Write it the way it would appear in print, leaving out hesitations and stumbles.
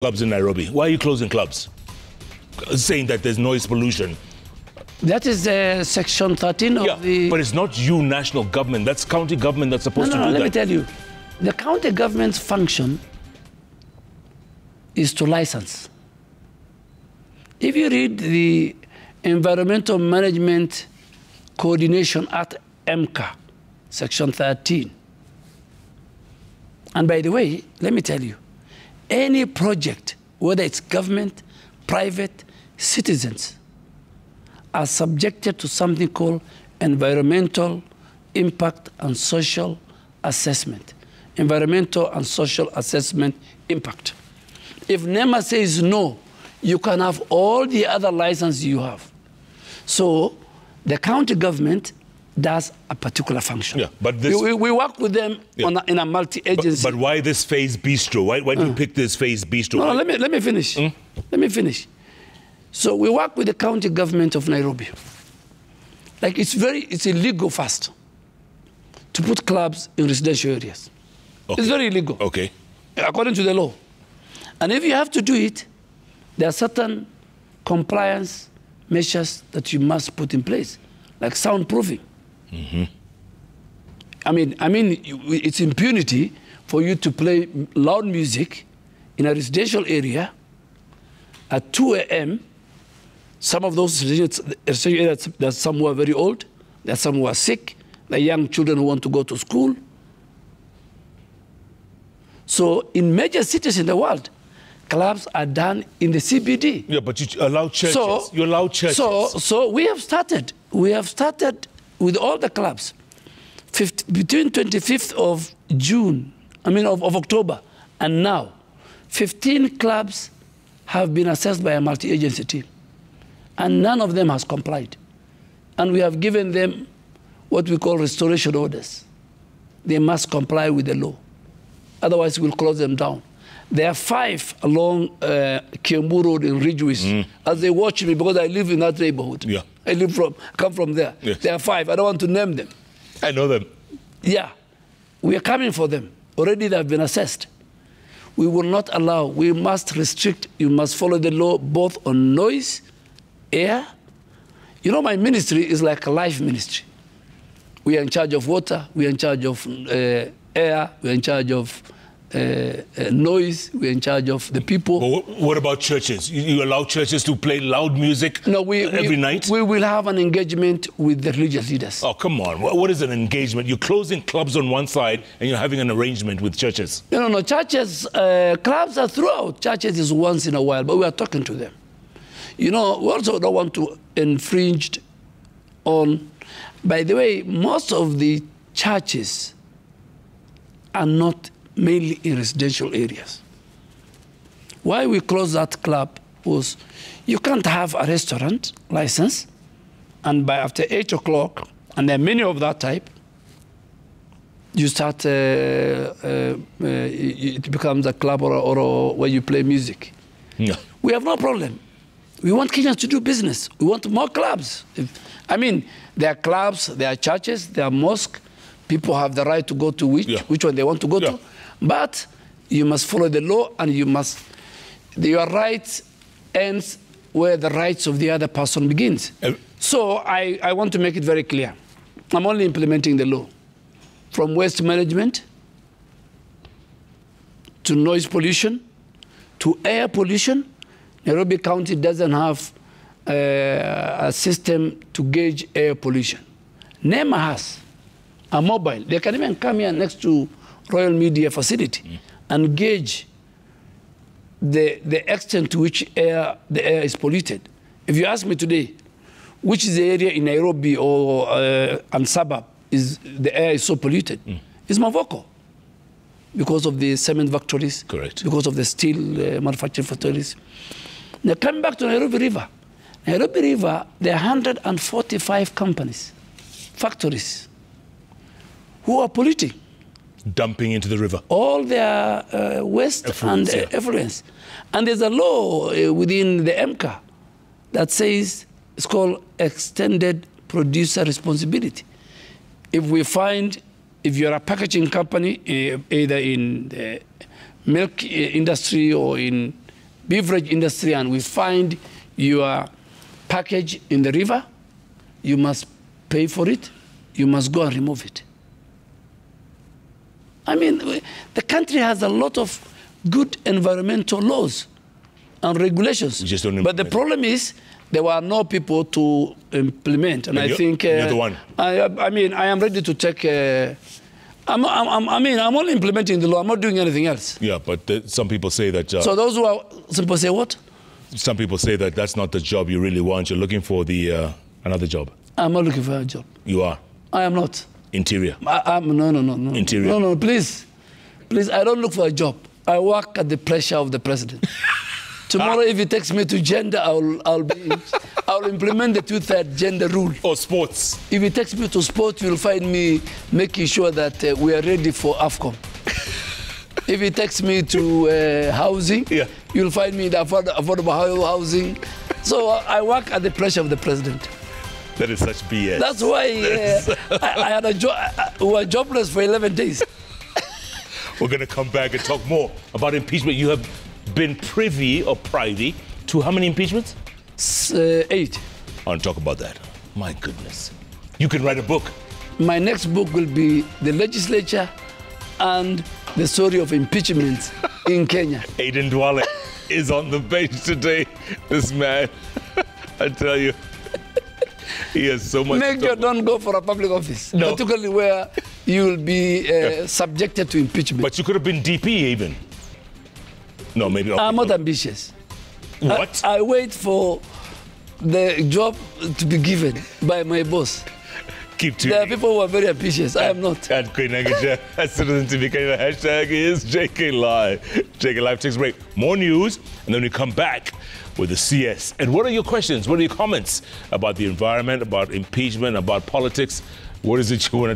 Clubs in Nairobi. Why are you closing clubs? Saying that there's noise pollution. That is Section 13 of the... But it's not you, national government. That's county government that's supposed to do that. Let me tell you. The county government's function is to license. If you read the Environmental Management Coordination Act, EMCA, Section 13. And by the way, let me tell you, any project, whether it's government, private, citizens, are subjected to something called environmental impact and social assessment. Environmental and social assessment impact. If NEMA says no, you can have all the other licenses you have. So the county government does a particular function. Yeah, but this... we work with them in a multi-agency. But why this phase bistro? Why do you pick this phase bistro? No, let me finish. Let me finish. So we work with the county government of Nairobi. Like it's illegal first to put clubs in residential areas. Okay. It's very illegal. Okay. According to the law. And if you have to do it, there are certain compliance measures that you must put in place, like soundproofing. I mean, it's impunity for you to play loud music in a residential area at 2 a.m. Some of those residential areas, there's some who are very old, there's some who are sick, there are young children who want to go to school. So in major cities in the world, clubs are done in the CBD. Yeah, but you allow churches. You allow churches. So we have started. We have started with all the clubs. Between 25th of June, of October, and now, 15 clubs have been assessed by a multi-agency team. And none of them has complied. And we have given them what we call restoration orders. They must comply with the law. Otherwise, we'll close them down. There are 5 along Kiambu Road in Ridgeways. As they watch me, because I live in that neighborhood. Yeah. I come from there. Yes. There are 5. I don't want to name them. I know them. Yeah. We are coming for them. Already they have been assessed. We will not allow. We must restrict. You must follow the law both on noise, air. You know, my ministry is like a life ministry. We are in charge of water. We are in charge of air. We are in charge of noise. We're in charge of the people. But what about churches? You allow churches to play loud music every night? We will have an engagement with the religious leaders. Oh, come on. What is an engagement? You're closing clubs on one side and you're having an arrangement with churches. No. Churches, clubs are throughout. Churches is once in a while, but we are talking to them. You know, we also don't want to infringe on... By the way, most of the churches are not mainly in residential areas. Why we closed that club was you can't have a restaurant license, and after 8 o'clock, and there are many of that type, you start, it becomes a club or where you play music. Yeah. We have no problem. We want Kenyans to do business. We want more clubs. There are clubs, there are churches, there are mosques. People have the right to go to which one they want to go to. But you must follow the law, and your rights ends where the rights of the other person begins. So I want to make it very clear. I'm only implementing the law. From waste management to noise pollution to air pollution. Nairobi County doesn't have a system to gauge air pollution. NEMA has a mobile. They can even come here next to Royal Media Facility and gauge the extent to which the air is polluted. If you ask me today, which is the area in Nairobi or and suburb the air is so polluted, it's Mavoko. Because of the cement factories, correct. Because of the steel manufacturing factories. Now coming back to Nairobi River. Nairobi River, there are 145 companies, factories, who are polluting. Dumping into the river. All their waste and effluents. And there's a law within the EMCA that says it's called extended producer responsibility. If you're a packaging company, either in the milk industry or in beverage industry and we find your package in the river, you must pay for it. You must go and remove it. I mean, the country has a lot of good environmental laws and regulations. Just don't but the problem is there were no people to implement. And I think you're the one. I mean, I am ready to take. I'm only implementing the law. I'm not doing anything else. Yeah, but some people say that. So those who are, some people say what? Some people say that that's not the job you really want. You're looking for the another job. I'm not looking for a job. You are. I am not. Interior. No. Interior. No, please. Please, I don't look for a job. I work at the pleasure of the president. Tomorrow, if he takes me to gender, I'll implement the 2/3 gender rule. Or sports. If he takes me to sport, you'll find me making sure that we are ready for AFCON. If he takes me to housing, you'll find me in the affordable housing. So I work at the pleasure of the president. That is such BS. That's why I had a job. We were jobless for 11 days. We're going to come back and talk more about impeachment. You have been privy or privy to how many impeachments? 8. I want to talk about that. My goodness. You can write a book. My next book will be the legislature and the story of impeachment in Kenya. Aiden Duale is on the bench today. This man, I tell you, he has so much. Make sure don't go for a public office, particularly where you will be subjected to impeachment. But you could have been DP even. No, maybe not. I'm not ambitious. What? I wait for the job to be given by my boss. Keep tuning. There are people who are very ambitious. I am not. At Queen Nagaja, at Citizen TV Kenya, the hashtag is JK Live. JK Live takes a break. More news, and then we come back with the CS. And what are your questions? What are your comments about the environment, about impeachment, about politics? What is it you want to